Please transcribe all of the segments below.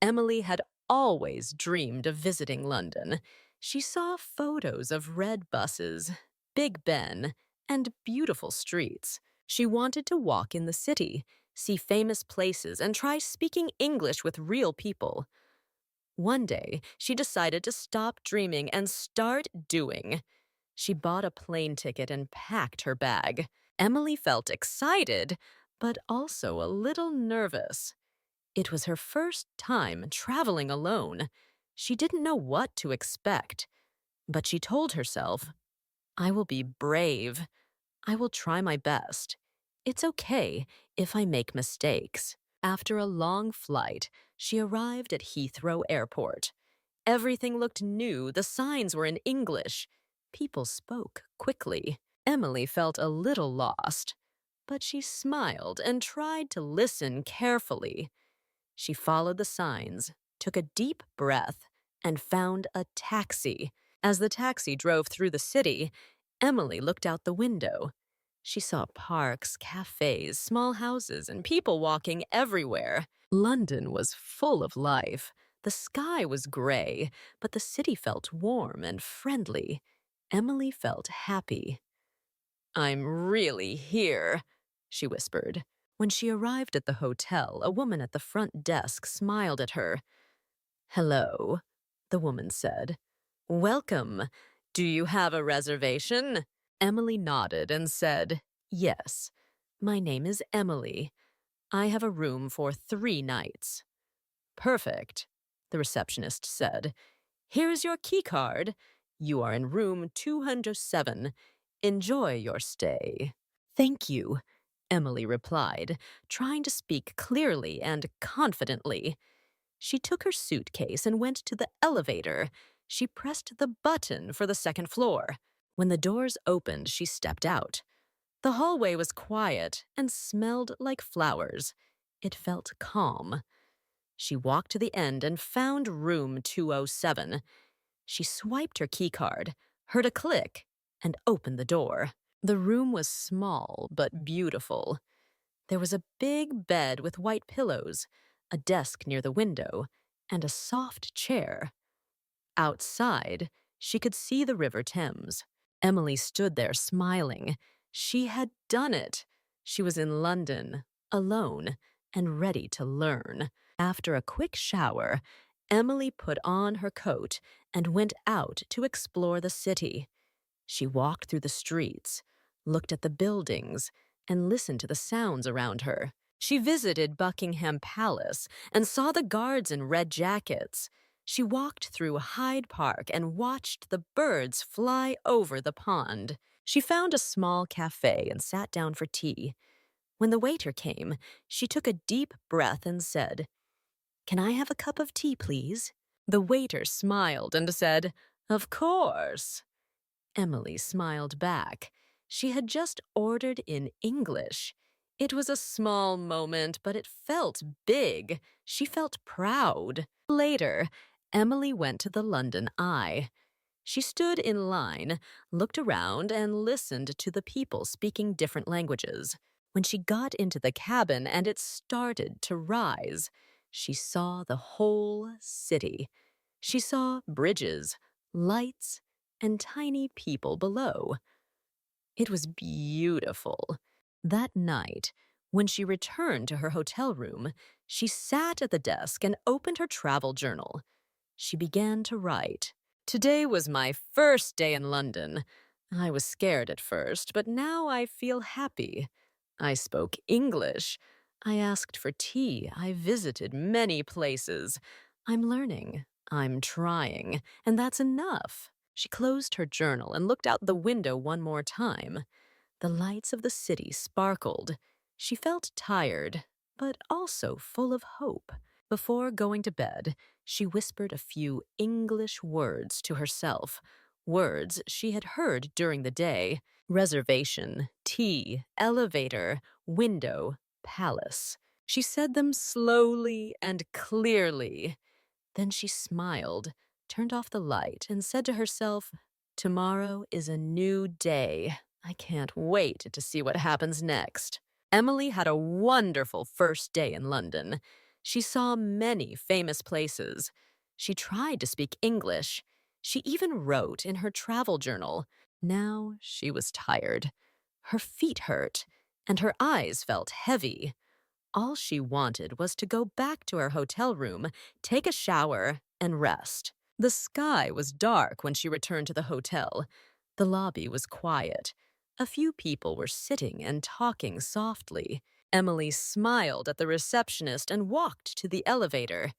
Emily had always dreamed of visiting London. She saw photos of red buses, Big Ben, and beautiful streets. She wanted to walk in the city, see famous places, and try speaking English with real people. One day, she decided to stop dreaming and start doing. She bought a plane ticket and packed her bag. Emily felt excited, but also a little nervous. It was her first time traveling alone. She didn't know what to expect, but she told herself, I will be brave. I will try my best. It's okay if I make mistakes. After a long flight, she arrived at Heathrow Airport. Everything looked new, the signs were in English. People spoke quickly. Emily felt a little lost, but she smiled and tried to listen carefully. She followed the signs, took a deep breath, and found a taxi. As the taxi drove through the city, Emily looked out the window. She saw parks, cafes, small houses, and people walking everywhere. London was full of life. The sky was gray, but the city felt warm and friendly. Emily felt happy. I'm really here, she whispered. When she arrived at the hotel, a woman at the front desk smiled at her. Hello, the woman said. Welcome. Do you have a reservation? Emily nodded and said, Yes, my name is Emily. I have a room for 3 nights. Perfect, the receptionist said. Here is your key card. You are in room 207. Enjoy your stay. Thank you, Emily replied, trying to speak clearly and confidently. She took her suitcase and went to the elevator. She pressed the button for the second floor. When the doors opened, she stepped out. The hallway was quiet and smelled like flowers. It felt calm. She walked to the end and found room 207. She swiped her keycard, heard a click, and opened the door. The room was small but beautiful. There was a big bed with white pillows, a desk near the window, and a soft chair. Outside, she could see the River Thames. Emily stood there smiling. She had done it. She was in London, alone, and ready to learn. After a quick shower, Emily put on her coat and went out to explore the city. She walked through the streets, looked at the buildings, and listened to the sounds around her. She visited Buckingham Palace and saw the guards in red jackets. She walked through Hyde Park and watched the birds fly over the pond. She found a small cafe and sat down for tea. When the waiter came, she took a deep breath and said, Can I have a cup of tea, please? The waiter smiled and said, Of course. Emily smiled back. She had just ordered in English. It was a small moment, but it felt big. She felt proud. Later, Emily went to the London Eye. She stood in line, looked around, and listened to the people speaking different languages. When she got into the cabin and it started to rise, she saw the whole city. She saw bridges, lights, and tiny people below. It was beautiful. That night, when she returned to her hotel room, she sat at the desk and opened her travel journal. She began to write. Today was my first day in London. I was scared at first, but now I feel happy. I spoke English. I asked for tea. I visited many places. I'm learning. I'm trying. And that's enough. She closed her journal and looked out the window one more time. The lights of the city sparkled. She felt tired, but also full of hope. Before going to bed, she whispered a few English words to herself, words she had heard during the day. Reservation, tea, elevator, window, palace. She said them slowly and clearly. Then she smiled, turned off the light, and said to herself, Tomorrow is a new day. I can't wait to see what happens next. Emily had a wonderful first day in London. She saw many famous places. She tried to speak English. She even wrote in her travel journal. Now she was tired. Her feet hurt, and her eyes felt heavy. All she wanted was to go back to her hotel room, take a shower, and rest. The sky was dark when she returned to the hotel. The lobby was quiet. A few people were sitting and talking softly. Emily smiled at the receptionist and walked to the elevator.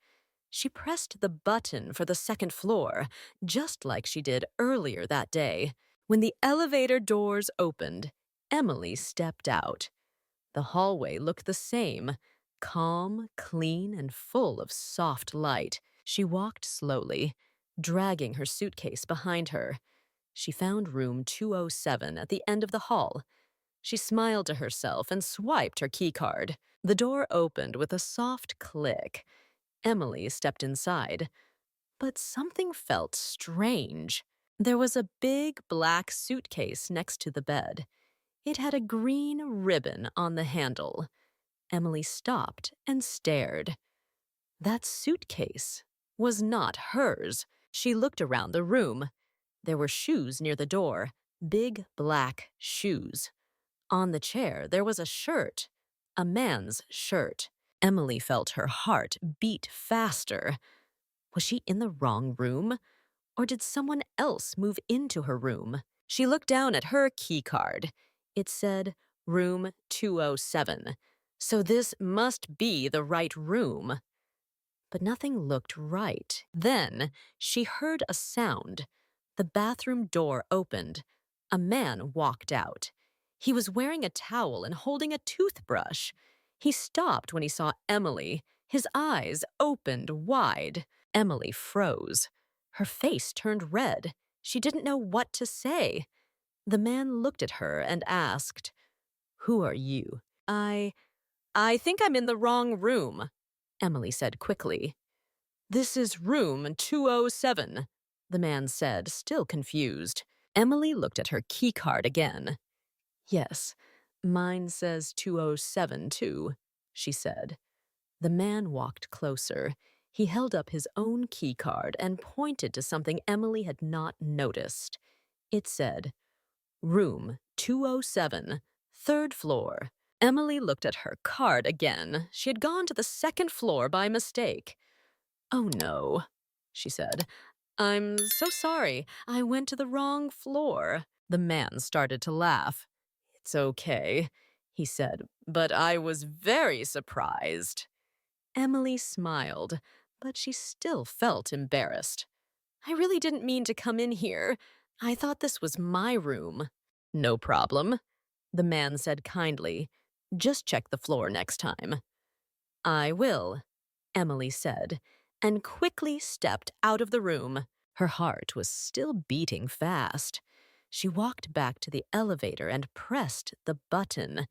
She pressed the button for the second floor, just like she did earlier that day. When the elevator doors opened, Emily stepped out. The hallway looked the same, calm, clean, and full of soft light. She walked slowly, dragging her suitcase behind her. She found room 207 at the end of the hall. She smiled to herself and swiped her keycard. The door opened with a soft click. Emily stepped inside, but something felt strange. There was a big black suitcase next to the bed. It had a green ribbon on the handle. Emily stopped and stared. That suitcase was not hers. She looked around the room. There were shoes near the door, big black shoes. On the chair, there was a shirt, a man's shirt. Emily felt her heart beat faster. Was she in the wrong room? Or did someone else move into her room? She looked down at her key card. It said room 207. So this must be the right room. But nothing looked right. Then she heard a sound. The bathroom door opened. A man walked out. He was wearing a towel and holding a toothbrush. He stopped when he saw Emily. His eyes opened wide. Emily froze. Her face turned red. She didn't know what to say. The man looked at her and asked, "Who are you?" I think I'm in the wrong room," Emily said quickly. "This is room 207, the man said, still confused. Emily looked at her key card again. "Yes, mine says 207 too," she said. The man walked closer. He held up his own key card and pointed to something Emily had not noticed. It said, "Room 207, third floor." Emily looked at her card again. She had gone to the second floor by mistake. "Oh no," she said. "I'm so sorry. I went to the wrong floor." The man started to laugh. "It's okay," he said, "but I was very surprised." Emily smiled, but she still felt embarrassed. "I really didn't mean to come in here. I thought this was my room." "No problem," the man said kindly. "Just check the floor next time." "I will," Emily said, and quickly stepped out of the room. Her heart was still beating fast. She walked back to the elevator and pressed the button.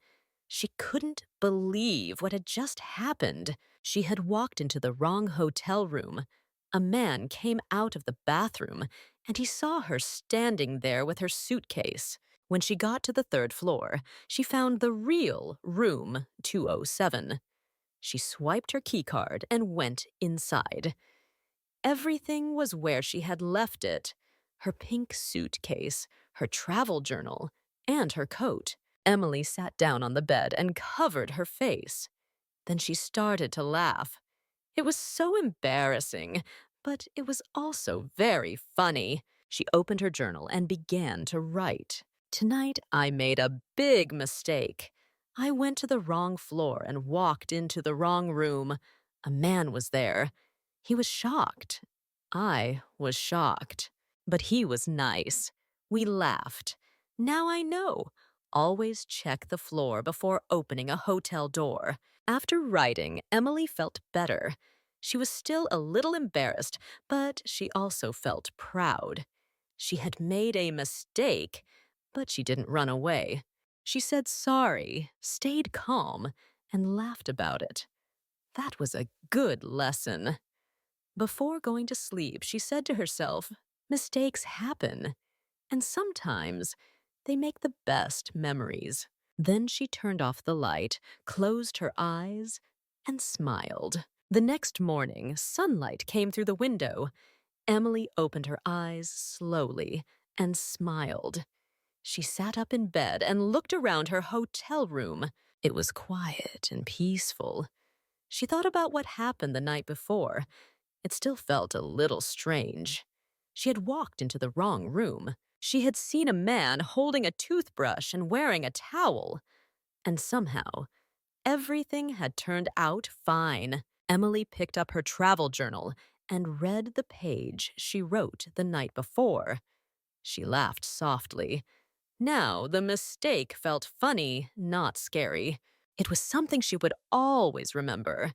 She couldn't believe what had just happened. She had walked into the wrong hotel room. A man came out of the bathroom, and he saw her standing there with her suitcase. When she got to the third floor, she found the real room 207. She swiped her keycard and went inside. Everything was where she had left it. Her pink suitcase, her travel journal, and her coat. Emily sat down on the bed and covered her face. Then she started to laugh. It was so embarrassing, but it was also very funny. She opened her journal and began to write. "Tonight I made a big mistake. I went to the wrong floor and walked into the wrong room. A man was there. He was shocked. I was shocked. But he was nice. We laughed. Now I know. Always check the floor before opening a hotel door." After writing, Emily felt better. She was still a little embarrassed, but she also felt proud. She had made a mistake, but she didn't run away. She said sorry, stayed calm, and laughed about it. That was a good lesson. Before going to sleep, she said to herself, mistakes happen, and sometimes they make the best memories. Then she turned off the light, closed her eyes, and smiled. The next morning, sunlight came through the window. Emily opened her eyes slowly and smiled. She sat up in bed and looked around her hotel room. It was quiet and peaceful. She thought about what happened the night before. It still felt a little strange. She had walked into the wrong room. She had seen a man holding a toothbrush and wearing a towel. And somehow, everything had turned out fine. Emily picked up her travel journal and read the page she wrote the night before. She laughed softly. Now, the mistake felt funny, not scary. It was something she would always remember.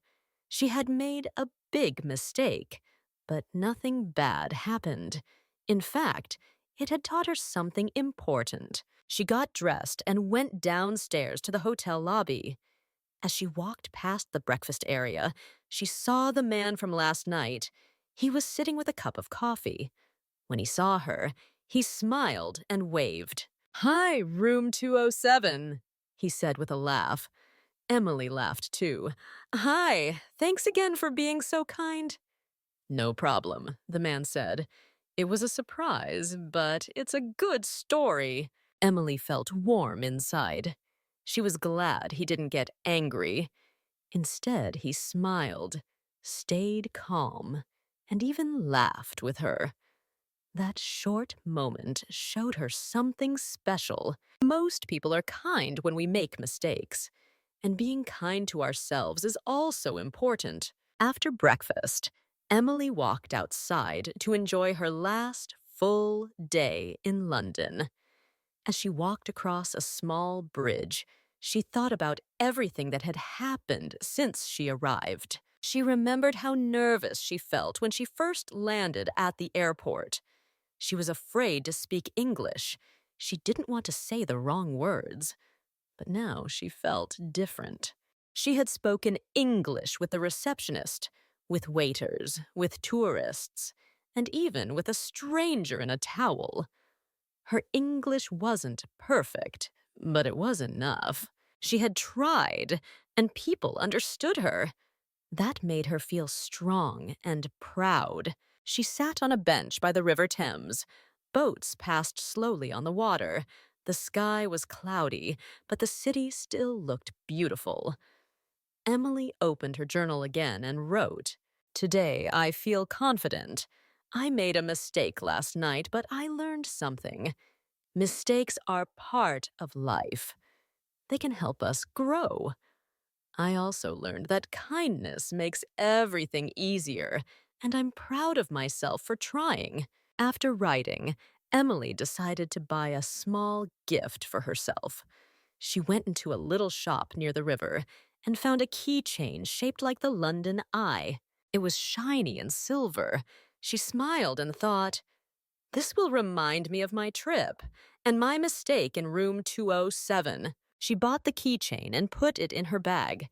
She had made a big mistake, but nothing bad happened. In fact, it had taught her something important. She got dressed and went downstairs to the hotel lobby. As she walked past the breakfast area, she saw the man from last night. He was sitting with a cup of coffee. When he saw her, he smiled and waved. "Hi, room 207," he said with a laugh. Emily laughed too. "Hi, thanks again for being so kind." "No problem," the man said. "It was a surprise, but it's a good story." Emily felt warm inside. She was glad he didn't get angry. Instead, he smiled, stayed calm, and even laughed with her. That short moment showed her something special. Most people are kind when we make mistakes, and being kind to ourselves is also important. After breakfast, Emily walked outside to enjoy her last full day in London. As she walked across a small bridge, she thought about everything that had happened since she arrived. She remembered how nervous she felt when she first landed at the airport. She was afraid to speak English. She didn't want to say the wrong words. But now she felt different. She had spoken English with the receptionist, with waiters, with tourists, and even with a stranger in a towel. Her English wasn't perfect, but it was enough. She had tried, and people understood her. That made her feel strong and proud. She sat on a bench by the River Thames. Boats passed slowly on the water. The sky was cloudy, but the city still looked beautiful. Emily opened her journal again and wrote, "Today I feel confident. I made a mistake last night, but I learned something. Mistakes are part of life. They can help us grow. I also learned that kindness makes everything easier, and I'm proud of myself for trying." After writing, Emily decided to buy a small gift for herself. She went into a little shop near the river and found a keychain shaped like the London Eye. It was shiny and silver. She smiled and thought, "This will remind me of my trip and my mistake in room 207. She bought the keychain and put it in her bag.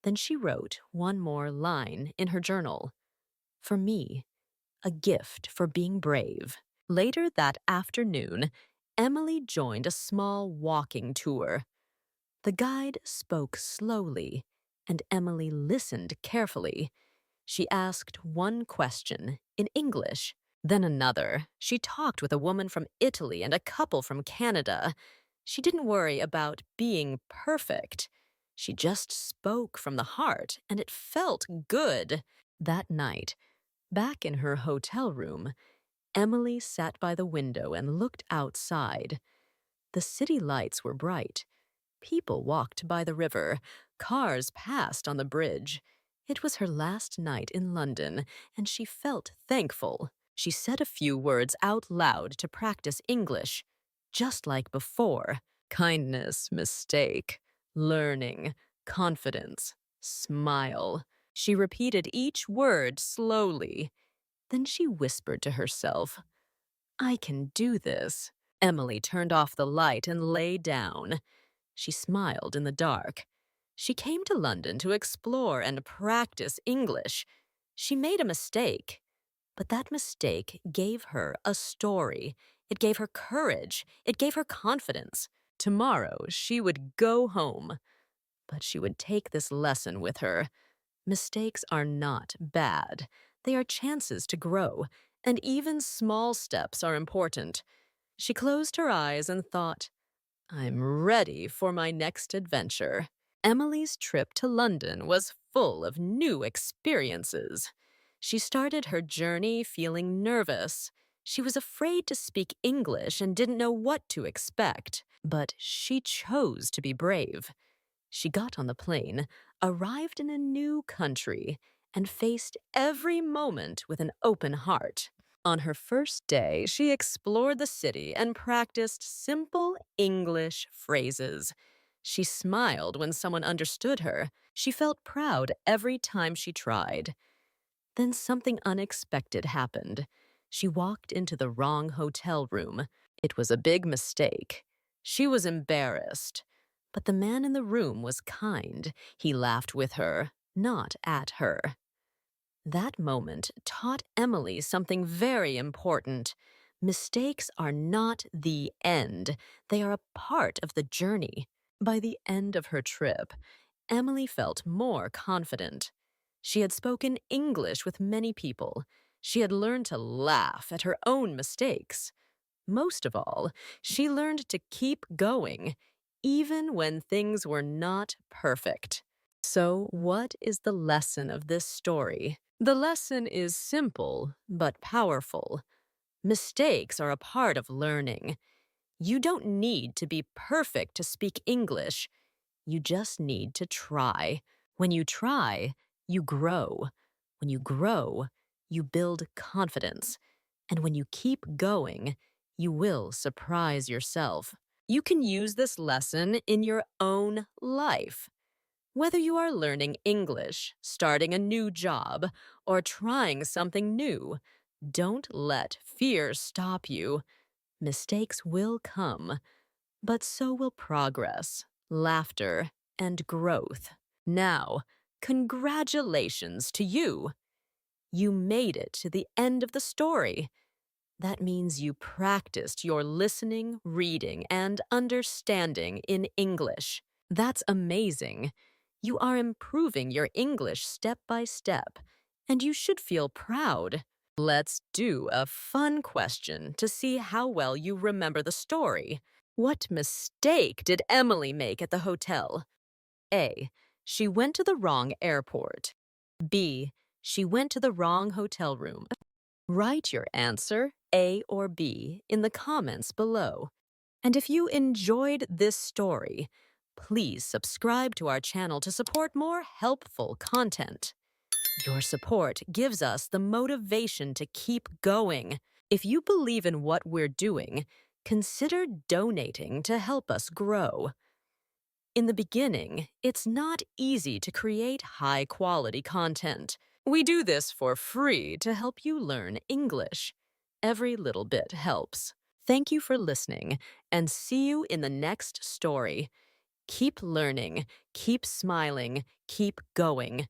Then she wrote one more line in her journal. "For me, a gift for being brave." Later that afternoon, Emily joined a small walking tour. The guide spoke slowly, and Emily listened carefully. She asked one question in English, then another. She talked with a woman from Italy and a couple from Canada. She didn't worry about being perfect. She just spoke from the heart, and it felt good. That night, back in her hotel room, Emily sat by the window and looked outside. The city lights were bright. People walked by the river. Cars passed on the bridge. It was her last night in London, and she felt thankful. She said a few words out loud to practice English, just like before. Kindness, mistake, learning, confidence, smile. She repeated each word slowly. Then she whispered to herself, "I can do this." Emily turned off the light and lay down. She smiled in the dark. She came to London to explore and practice English. She made a mistake, but that mistake gave her a story. It gave her courage. It gave her confidence. Tomorrow, she would go home, but she would take this lesson with her. Mistakes are not bad. They are chances to grow, and even small steps are important. She closed her eyes and thought, I'm ready for my next adventure. Emily's trip to London was full of new experiences. She started her journey feeling nervous. She was afraid to speak English and didn't know what to expect, but she chose to be brave. She got on the plane, arrived in a new country, and faced every moment with an open heart. On her first day, she explored the city and practiced simple English phrases. She smiled when someone understood her. She felt proud every time she tried. Then something unexpected happened. She walked into the wrong hotel room. It was a big mistake. She was embarrassed. But the man in the room was kind. He laughed with her, not at her. That moment taught Emily something very important. Mistakes are not the end, they are a part of the journey. By the end of her trip, Emily felt more confident. She had spoken English with many people. She had learned to laugh at her own mistakes. Most of all, she learned to keep going, even when things were not perfect. So, what is the lesson of this story? The lesson is simple but powerful. Mistakes are a part of learning. You don't need to be perfect to speak English. You just need to try. When you try, you grow. When you grow, you build confidence. And when you keep going, you will surprise yourself. You can use this lesson in your own life. Whether you are learning English, starting a new job, or trying something new, don't let fear stop you. Mistakes will come, but so will progress, laughter, and growth. Now, congratulations to you! You made it to the end of the story. That means you practiced your listening, reading, and understanding in English. That's amazing. You are improving your English step by step, and you should feel proud. Let's do a fun question to see how well you remember the story. What mistake did Emily make at the hotel? A. She went to the wrong airport. B. She went to the wrong hotel room. Write your answer, A or B, in the comments below. And if you enjoyed this story, please subscribe to our channel to support more helpful content. Your support gives us the motivation to keep going. If you believe in what we're doing, consider donating to help us grow. In the beginning, it's not easy to create high-quality content. We do this for free to help you learn English. Every little bit helps. Thank you for listening, and see you in the next story. Keep learning, keep smiling, keep going.